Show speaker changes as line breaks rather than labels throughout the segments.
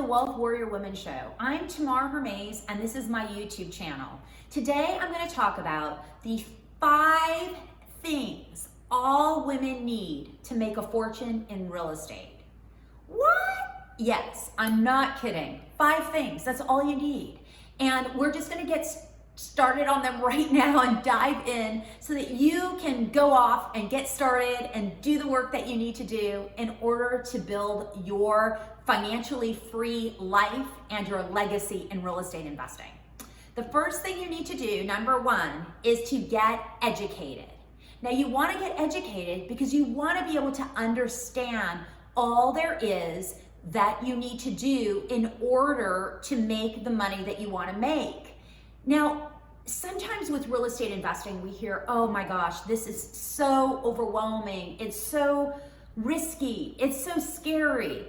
the Wealth Warrior Women Show. I'm Tamar Hermes, and this is my YouTube channel. Today, I'm going to talk about the 5 things all women need to make a fortune in real estate. What? Yes, I'm not kidding. 5 things, that's all you need. And we're just going to get started on them right now and dive in so that you can go off and get started and do the work that you need to do in order to build your financially free life and your legacy in real estate investing. The first thing you need to do, number 1, is to get educated. Now you want to get educated because you want to be able to understand all there is that you need to do in order to make the money that you want to make. Now, sometimes with real estate investing, we hear, oh my gosh, this is so overwhelming. It's so risky. It's so scary.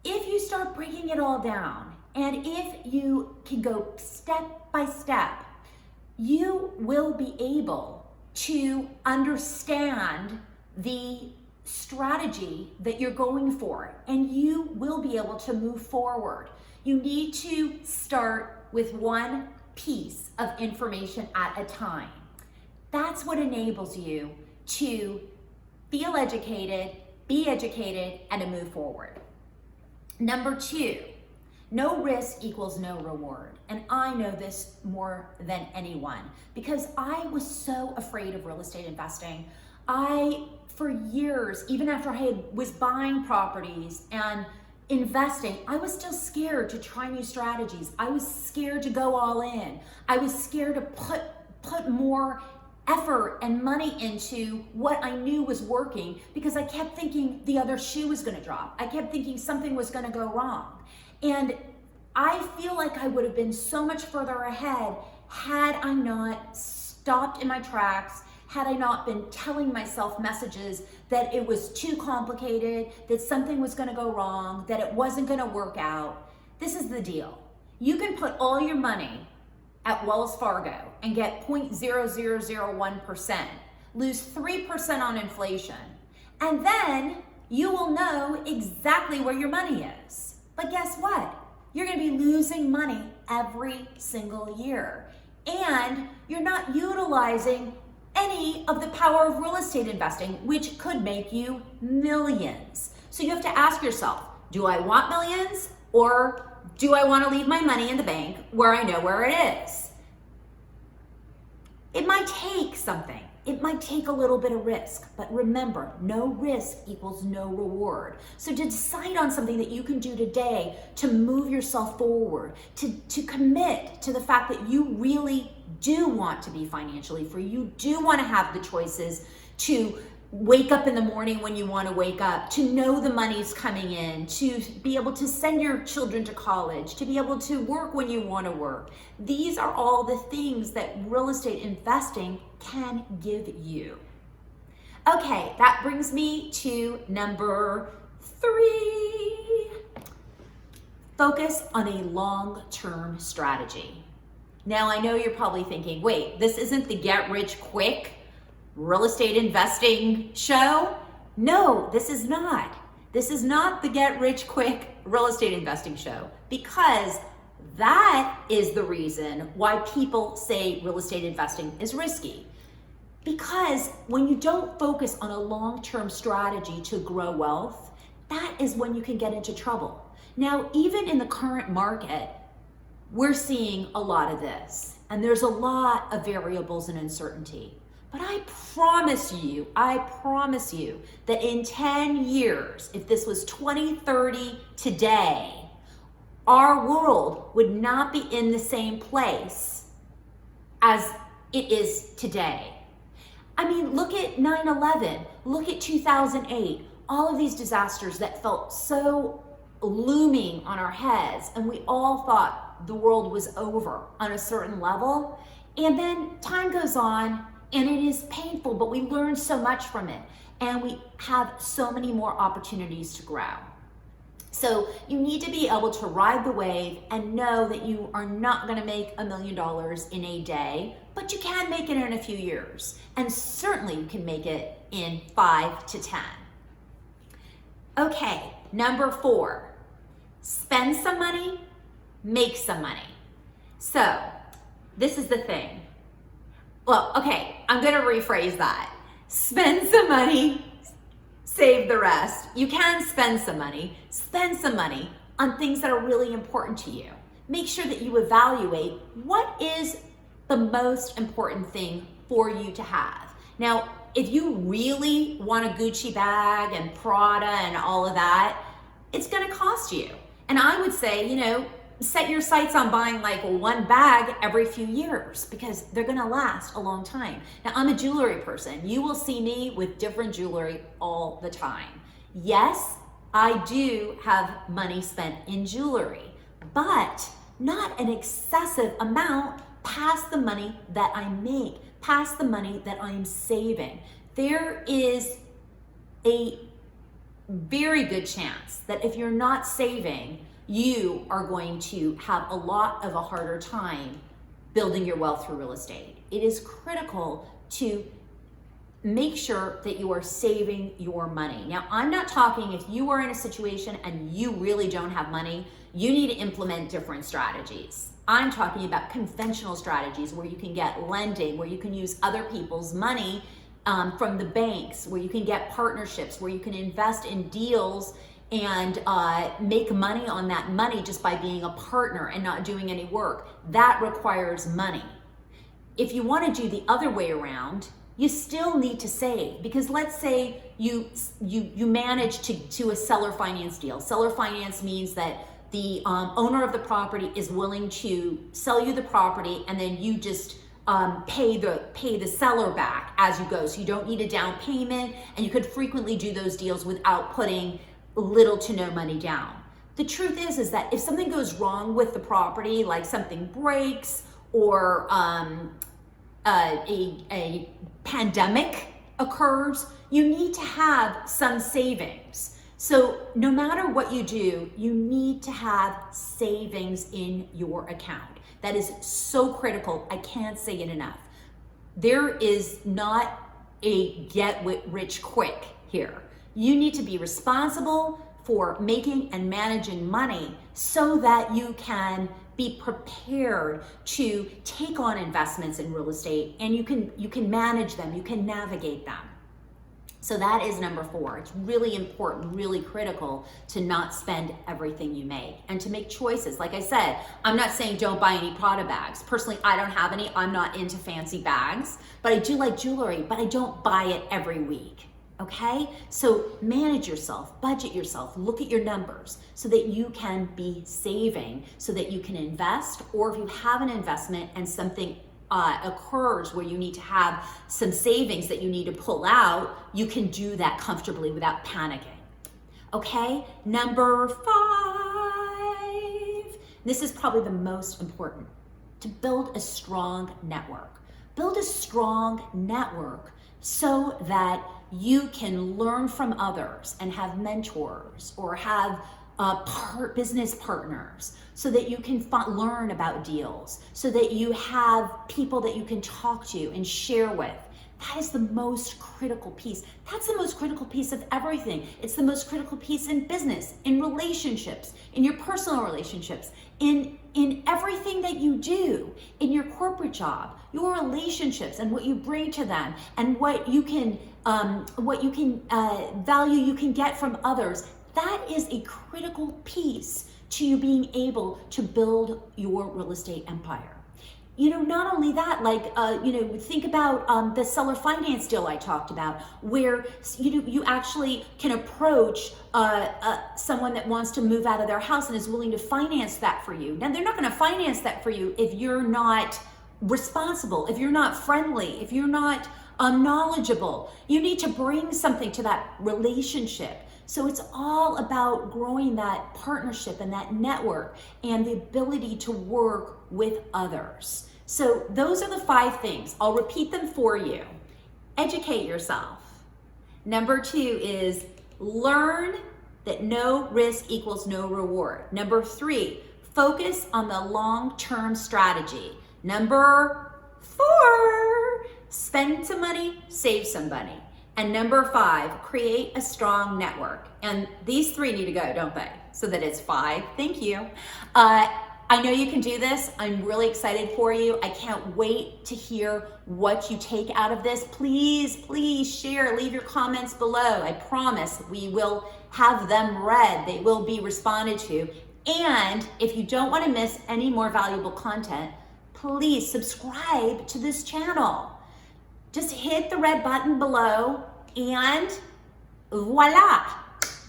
If you start breaking it all down, and if you can go step by step, you will be able to understand the strategy that you're going for, and you will be able to move forward. You need to start with one piece of information at a time. That's what enables you to feel educated, be educated, and to move forward. Number 2, no risk equals no reward. And I know this more than anyone because I was so afraid of real estate investing. For years, even after I was buying properties and investing, I was still scared to try new strategies. I was scared to go all in. I was scared to put more effort and money into what I knew was working because I kept thinking the other shoe was going to drop. I kept thinking something was going to go wrong. And I feel like I would have been so much further ahead had I not stopped in my tracks, had I not been telling myself messages that it was too complicated, that something was going to go wrong, that it wasn't going to work out. This is the deal. You can put all your money at Wells Fargo and get 0.0001%, lose 3% on inflation, and then you will know exactly where your money is. But guess what? You're going to be losing money every single year, and you're not utilizing any of the power of real estate investing, which could make you millions. So you have to ask yourself, do I want millions, or do I want to leave my money in the bank where I know where it is? It might take something. It might take a little bit of risk, but remember, no risk equals no reward. So to decide on something that you can do today to move yourself forward, to commit to the fact that you really do want to be financially free, you do want to have the choices to wake up in the morning when you want to wake up, to know the money's coming in, to be able to send your children to college, to be able to work when you want to work. These are all the things that real estate investing can give you. Okay, that brings me to number 3. Focus on a long-term strategy. Now, I know you're probably thinking, wait, this isn't the get rich quick real estate investing show? No, this is not. This is not the get rich quick real estate investing show, because that is the reason why people say real estate investing is risky. Because when you don't focus on a long-term strategy to grow wealth, that is when you can get into trouble. Now, even in the current market, we're seeing a lot of this, and there's a lot of variables and uncertainty. But I promise you that in 10 years, if this was 2030 today, our world would not be in the same place as it is today. I mean, look at 9/11, look at 2008, all of these disasters that felt so looming on our heads, and we all thought the world was over on a certain level. And then time goes on, and it is painful, but we learn so much from it, and we have so many more opportunities to grow. So you need to be able to ride the wave and know that you are not going to make $1 million in a day, but you can make it in a few years. And certainly you can make it in 5 to 10. Okay, number 4, spend some money, make some money. So this is the thing. Well, okay, I'm gonna rephrase that. Spend some money, save the rest. You can spend some money on things that are really important to you. Make sure that you evaluate what is the most important thing for you to have. Now, if you really want a Gucci bag and Prada and all of that, it's gonna cost you. And I would say, set your sights on buying like one bag every few years because they're gonna last a long time. Now, I'm a jewelry person. You will see me with different jewelry all the time. Yes, I do have money spent in jewelry, but not an excessive amount past the money that I make, past the money that I'm saving. There is a very good chance that if you're not saving, you are going to have a lot of a harder time building your wealth through real estate. It is critical to make sure that you are saving your money. Now, I'm not talking if you are in a situation and you really don't have money, you need to implement different strategies. I'm talking about conventional strategies where you can get lending, where you can use other people's money from the banks, where you can get partnerships, where you can invest in deals and make money on that money just by being a partner and not doing any work. That requires money. If you want to do the other way around, you still need to save, because let's say you manage to do a seller finance deal. Seller finance means that the owner of the property is willing to sell you the property, and then you just pay the seller back as you go. So you don't need a down payment, and you could frequently do those deals without putting little to no money down. The truth is that if something goes wrong with the property, like something breaks or a pandemic occurs, you need to have some savings. So no matter what you do, you need to have savings in your account. That is so critical. I can't say it enough. There is not a get rich quick here. You need to be responsible for making and managing money so that you can be prepared to take on investments in real estate, and you can manage them, you can navigate them. So that is number 4. It's really important, really critical to not spend everything you make and to make choices. Like I said, I'm not saying don't buy any Prada bags. Personally, I don't have any. I'm not into fancy bags, but I do like jewelry, but I don't buy it every week. Okay? So manage yourself, budget yourself, look at your numbers so that you can be saving, so that you can invest, or if you have an investment and something occurs where you need to have some savings that you need to pull out, you can do that comfortably without panicking. Okay? Number 5. This is probably the most important. To build a strong network. Build a strong network so that you can learn from others and have mentors or have business partners, so that you can learn about deals, so that you have people that you can talk to and share with. That is the most critical piece. That's the most critical piece of everything. It's the most critical piece in business, in relationships, in your personal relationships, in everything that you do, in your corporate job, your relationships and what you bring to them, and what you can value you can get from others. That is a critical piece to you being able to build your real estate empire. Not only that, think about the seller finance deal I talked about, where you actually can approach someone that wants to move out of their house and is willing to finance that for you. Now, they're not going to finance that for you if you're not responsible, if you're not friendly, if you're not knowledgeable. You need to bring something to that relationship. So it's all about growing that partnership and that network and the ability to work with others. So those are the 5 things. I'll repeat them for you. Educate yourself. Number 2 is learn that no risk equals no reward. Number 3, focus on the long-term strategy. Number 4, spend some money, save some money. And number 5, create a strong network. And these 3 need to go, don't they? so that it's 5. Thank you. I know you can do this. I'm really excited for you. I can't wait to hear what you take out of this. Please, please share, leave your comments below. I promise we will have them read. They will be responded to. And if you don't want to miss any more valuable content, please subscribe to this channel. Just hit the red button below and voila,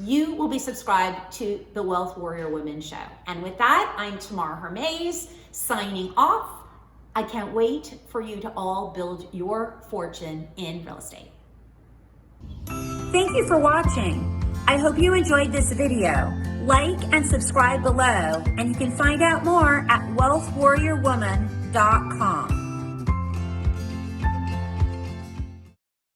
you will be subscribed to the Wealth Warrior Women Show. And with that, I'm Tamar Hermes signing off. I can't wait for you to all build your fortune in real estate. Thank you for watching. I hope you enjoyed this video. Like and subscribe below, and you can find out more at wealthwarriorwoman.com.